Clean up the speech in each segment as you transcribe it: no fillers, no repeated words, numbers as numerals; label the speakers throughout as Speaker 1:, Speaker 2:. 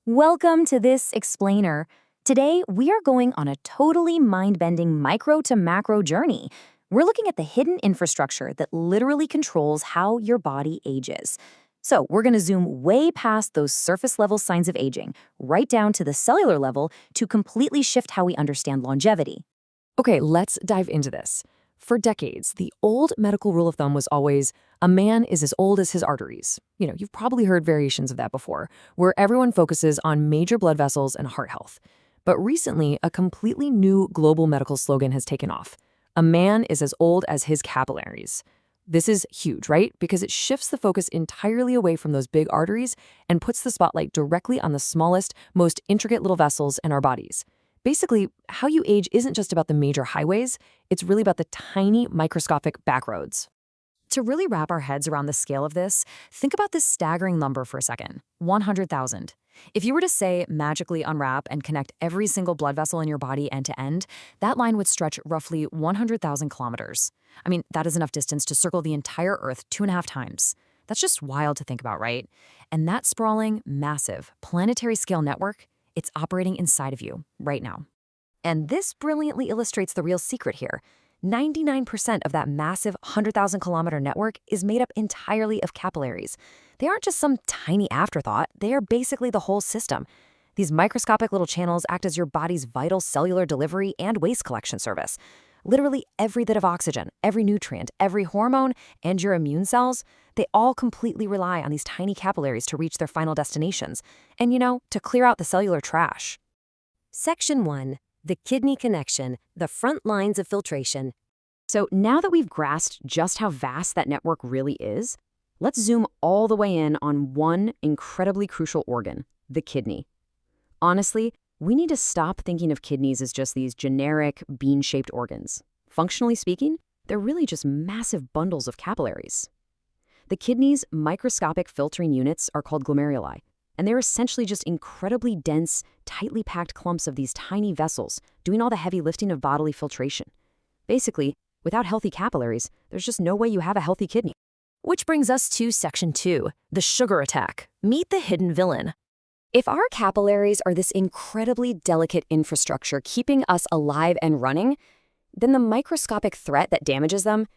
Speaker 1: Welcome to this explainer. Today, we are going on a totally mind-bending micro to macro journey. We're looking at the hidden infrastructure that literally controls how your body ages. So we're going to zoom way past those surface-level signs of aging, right down to the cellular level to completely shift how we understand longevity.
Speaker 2: Okay, let's dive into this. For decades, the old medical rule of thumb was always a man is as old as his arteries. You've probably heard variations of that before, where everyone focuses on major blood vessels and heart health. But recently, a completely new global medical slogan has taken off. A man is as old as his capillaries. This is huge, right? Because it shifts the focus entirely away from those big arteries and puts the spotlight directly on the smallest, most intricate little vessels in our bodies. Basically, how you age isn't just about the major highways, it's really about the tiny, microscopic backroads. To really wrap our heads around the scale of this, think about this staggering number for a second, 100,000. If you were to say magically unwrap and connect every single blood vessel in your body end to end, that line would stretch roughly 100,000 kilometers. That is enough distance to circle the entire Earth 2.5 times. That's just wild to think about, right? And that sprawling, massive, planetary scale network, it's operating inside of you right now. And this brilliantly illustrates the real secret here. 99% of that massive 100,000 kilometer network is made up entirely of capillaries. They aren't just some tiny afterthought, they are basically the whole system. These microscopic little channels act as your body's vital cellular delivery and waste collection service. Literally every bit of oxygen, every nutrient, every hormone, and your immune cells, they all completely rely on these tiny capillaries to reach their final destinations. And to clear out the cellular trash.
Speaker 3: Section 1. The kidney connection, the front lines of filtration.
Speaker 1: So now that we've grasped just how vast that network really is, let's zoom all the way in on one incredibly crucial organ, the kidney. Honestly, we need to stop thinking of kidneys as just these generic, bean-shaped organs. Functionally speaking, they're really just massive bundles of capillaries. The kidney's microscopic filtering units are called glomeruli, and they're essentially just incredibly dense, tightly packed clumps of these tiny vessels doing all the heavy lifting of bodily filtration. Basically, without healthy capillaries, there's just no way you have a healthy kidney.
Speaker 2: Which brings us to Section 2, the sugar attack. Meet the hidden villain.
Speaker 1: If our capillaries are this incredibly delicate infrastructure keeping us alive and running, then the microscopic threat that damages them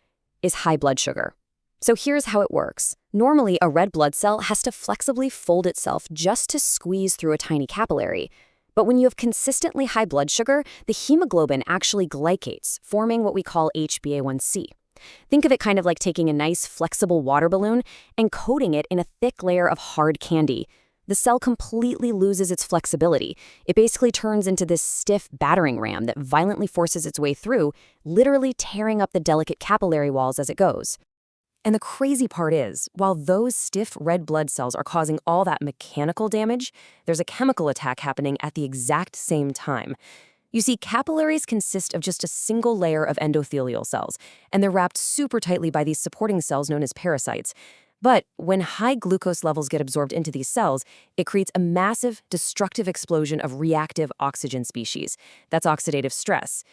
Speaker 1: is high blood sugar. So here's how it works. Normally, a red blood cell has to flexibly fold itself just to squeeze through a tiny capillary. But when you have consistently high blood sugar, the hemoglobin actually glycates, forming what we call HbA1c. Think of it kind of like taking a nice flexible water balloon and coating it in a thick layer of hard candy. The cell completely loses its flexibility. It basically turns into this stiff battering ram that violently forces its way through, literally tearing up the delicate capillary walls as it goes. And the crazy part is, while those stiff red blood cells are causing all that mechanical damage, there's a chemical attack happening at the exact same time. You see, capillaries consist of just a single layer of endothelial cells, and they're wrapped super tightly by these supporting cells known as pericytes. But when high glucose levels get absorbed into these cells, it creates a massive, destructive explosion of reactive oxygen species. That's oxidative stress.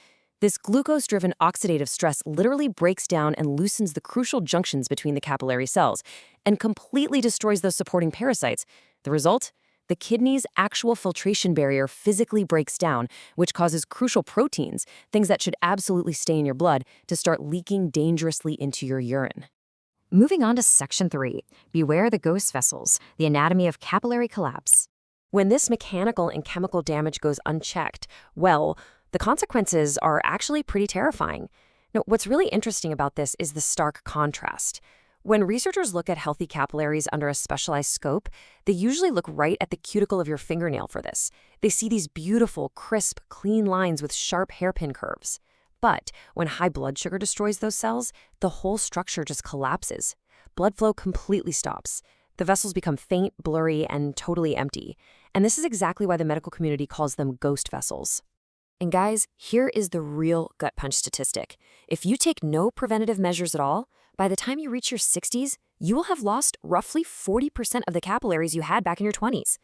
Speaker 1: This glucose-driven oxidative stress literally breaks down and loosens the crucial junctions between the capillary cells and completely destroys those supporting pericytes. The result? The kidney's actual filtration barrier physically breaks down, which causes crucial proteins, things that should absolutely stay in your blood, to start leaking dangerously into your urine.
Speaker 3: Moving on to Section 3. Beware the ghost vessels, the anatomy of capillary collapse.
Speaker 2: When this mechanical and chemical damage goes unchecked, well, the consequences are actually pretty terrifying. Now, what's really interesting about this is the stark contrast. When researchers look at healthy capillaries under a specialized scope, they usually look right at the cuticle of your fingernail for this. They see these beautiful, crisp, clean lines with sharp hairpin curves. But when high blood sugar destroys those cells, the whole structure just collapses. Blood flow completely stops. The vessels become faint, blurry, and totally empty. And this is exactly why the medical community calls them ghost vessels. And guys, here is the real gut punch statistic. If you take no preventative measures at all, by the time you reach your 60s, you will have lost roughly 40% of the capillaries you had back in your 20s.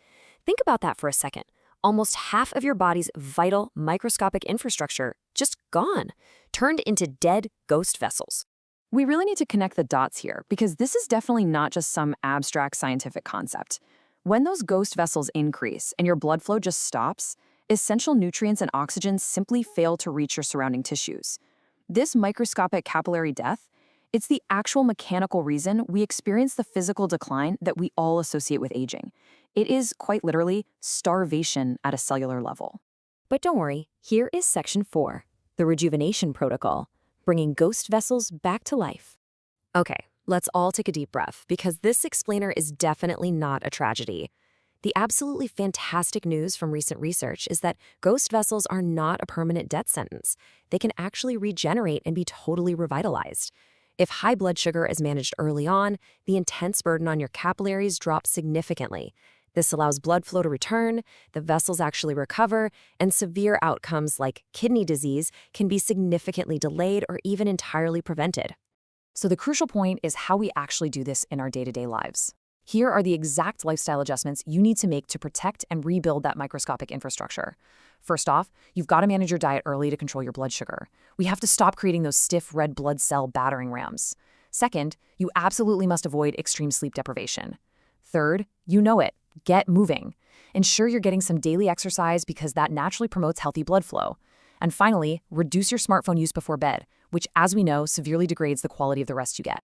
Speaker 2: Think about that for a second. Almost half of your body's vital microscopic infrastructure just gone, turned into dead ghost vessels.
Speaker 4: We really need to connect the dots here because this is definitely not just some abstract scientific concept.
Speaker 2: When those ghost vessels increase and your blood flow just stops, essential nutrients and oxygen simply fail to reach your surrounding tissues. This microscopic capillary death, it's the actual mechanical reason we experience the physical decline that we all associate with aging. It is, quite literally, starvation at a cellular level.
Speaker 1: But don't worry, here is Section 4, the Rejuvenation Protocol, bringing ghost vessels back to life. Okay, let's all take a deep breath, because this explainer is definitely not a tragedy. The absolutely fantastic news from recent research is that ghost vessels are not a permanent death sentence. They can actually regenerate and be totally revitalized. If high blood sugar is managed early on, the intense burden on your capillaries drops significantly. This allows blood flow to return, the vessels actually recover, and severe outcomes like kidney disease can be significantly delayed or even entirely prevented.
Speaker 2: So the crucial point is how we actually do this in our day-to-day lives. Here are the exact lifestyle adjustments you need to make to protect and rebuild that microscopic infrastructure. First off, you've got to manage your diet early to control your blood sugar. We have to stop creating those stiff red blood cell battering rams. Second, you absolutely must avoid extreme sleep deprivation. Third, you know it, get moving. Ensure you're getting some daily exercise because that naturally promotes healthy blood flow. And finally, reduce your smartphone use before bed, which, as we know, severely degrades the quality of the rest you get.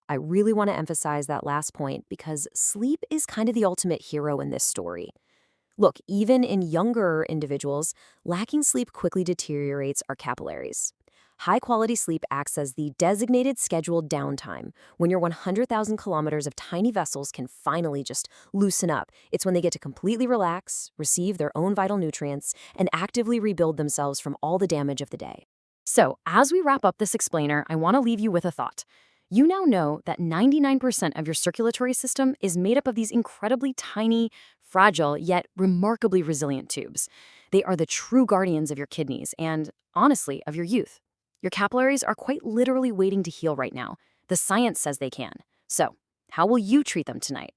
Speaker 1: I really want to emphasize that last point because sleep is kind of the ultimate hero in this story. Look, even in younger individuals, lacking sleep quickly deteriorates our capillaries. High-quality sleep acts as the designated scheduled downtime when your 100,000 kilometers of tiny vessels can finally just loosen up. It's when they get to completely relax, receive their own vital nutrients, and actively rebuild themselves from all the damage of the day. So, as we wrap up this explainer, I want to leave you with a thought. You now know that 99% of your circulatory system is made up of these incredibly tiny, fragile, yet remarkably resilient tubes. They are the true guardians of your kidneys and, honestly, of your youth. Your capillaries are quite literally waiting to heal right now. The science says they can. So, how will you treat them tonight?